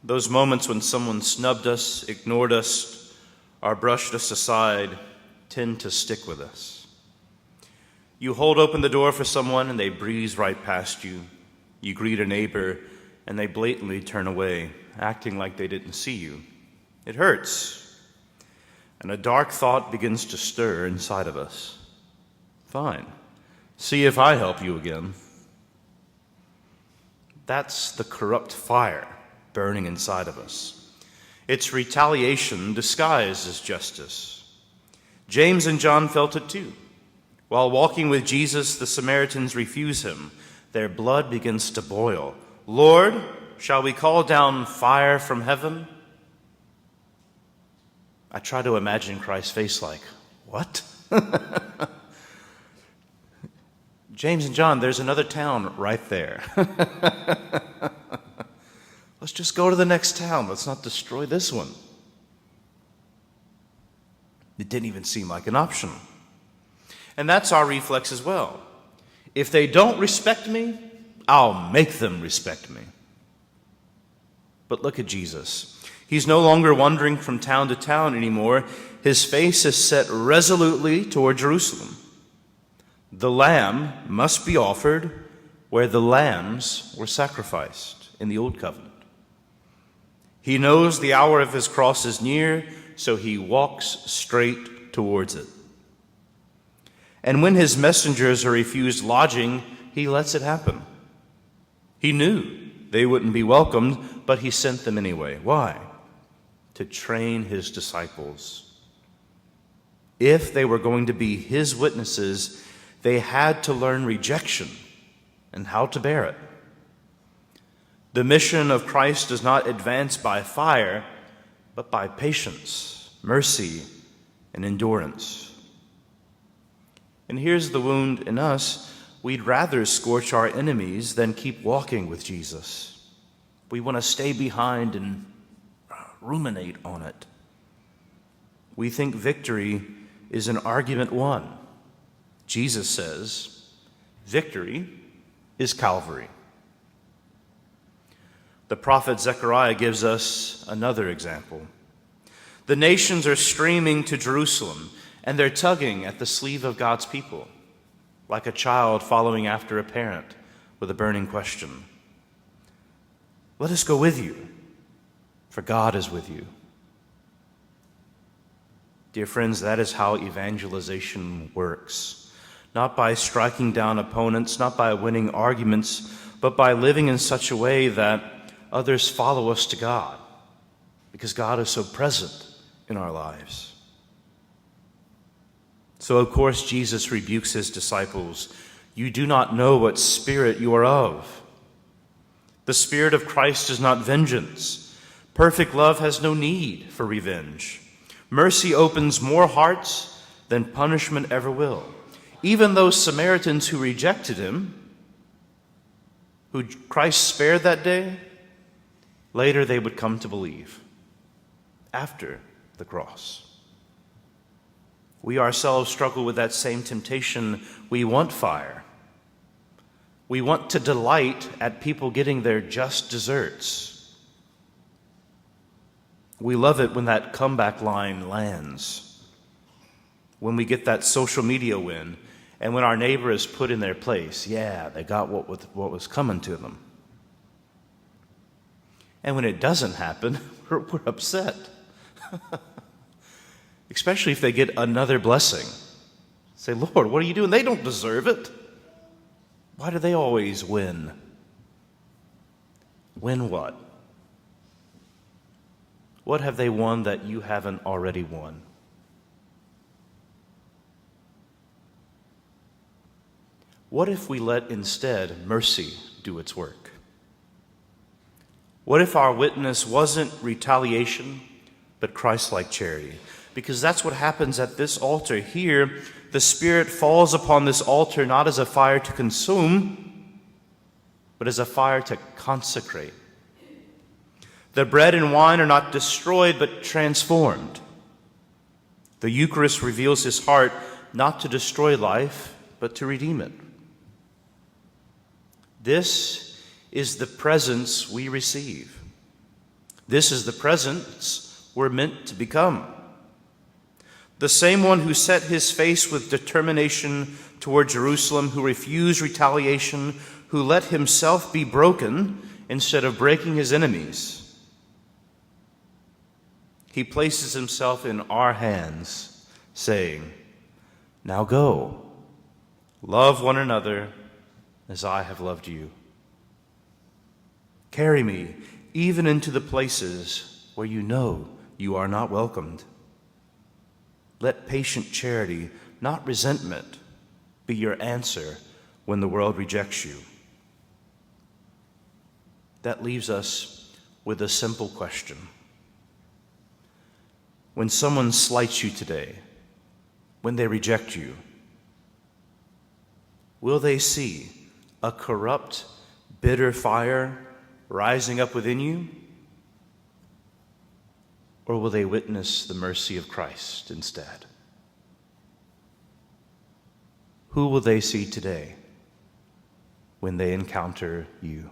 Those moments when someone snubbed us, ignored us, or brushed us aside tend to stick with us. You hold open the door for someone and they breeze right past you. You greet a neighbor and they blatantly turn away, acting like they didn't see you. It hurts. And a dark thought begins to stir inside of us. Fine. See if I help you again. That's the corrupt fire burning inside of us. It's retaliation disguised as justice. James and John felt it too. While walking with Jesus, the Samaritans refuse him. Their blood begins to boil. Lord, shall we call down fire from heaven? I try to imagine Christ's face like, what? James and John, there's another town right there. Let's just go to the next town. Let's not destroy this one. It didn't even seem like an option. And that's our reflex as well. If they don't respect me, I'll make them respect me. But look at Jesus. He's no longer wandering from town to town anymore. His face is set resolutely toward Jerusalem. The lamb must be offered where the lambs were sacrificed in the Old Covenant. He knows the hour of his cross is near, so he walks straight towards it. And when his messengers are refused lodging, he lets it happen. He knew they wouldn't be welcomed, but he sent them anyway. Why? To train his disciples. If they were going to be his witnesses, they had to learn rejection and how to bear it. The mission of Christ does not advance by fire, but by patience, mercy, and endurance. And here's the wound in us. We'd rather scorch our enemies than keep walking with Jesus. We want to stay behind and ruminate on it. We think victory is an argument won. Jesus says, victory is Calvary. The prophet Zechariah gives us another example. The nations are streaming to Jerusalem, and they're tugging at the sleeve of God's people, like a child following after a parent with a burning question. Let us go with you, for God is with you. Dear friends, that is how evangelization works. Not by striking down opponents, not by winning arguments, but by living in such a way that others follow us to God, because God is so present in our lives. So, of course, Jesus rebukes his disciples. You do not know what spirit you are of. The Spirit of Christ is not vengeance. Perfect love has no need for revenge. Mercy opens more hearts than punishment ever will. Even those Samaritans who rejected him, who Christ spared that day, later they would come to believe after the cross. We ourselves struggle with that same temptation. We want fire. We want to delight at people getting their just desserts. We love it when that comeback line lands, when we get that social media win, and when our neighbor is put in their place. Yeah, they got what was coming to them. And when it doesn't happen, we're upset. Especially if they get another blessing. Say, Lord, what are you doing? They don't deserve it. Why do they always win? Win what? What have they won that you haven't already won? What if we let instead mercy do its work? What if our witness wasn't retaliation, but Christ-like charity? Because that's what happens at this altar. Here, the Spirit falls upon this altar not as a fire to consume, but as a fire to consecrate. The bread and wine are not destroyed, but transformed. The Eucharist reveals his heart not to destroy life, but to redeem it. This is the presence we receive. This is the presence we're meant to become. The same one who set his face with determination toward Jerusalem, who refused retaliation, who let himself be broken instead of breaking his enemies. He places himself in our hands, saying, "Now go, love one another as I have loved you. Carry me even into the places where you know you are not welcomed. Let patient charity, not resentment, be your answer when the world rejects you." That leaves us with a simple question. When someone slights you today, when they reject you, will they see a corrupt, bitter fire rising up within you? Or will they witness the mercy of Christ instead? Who will they see today when they encounter you?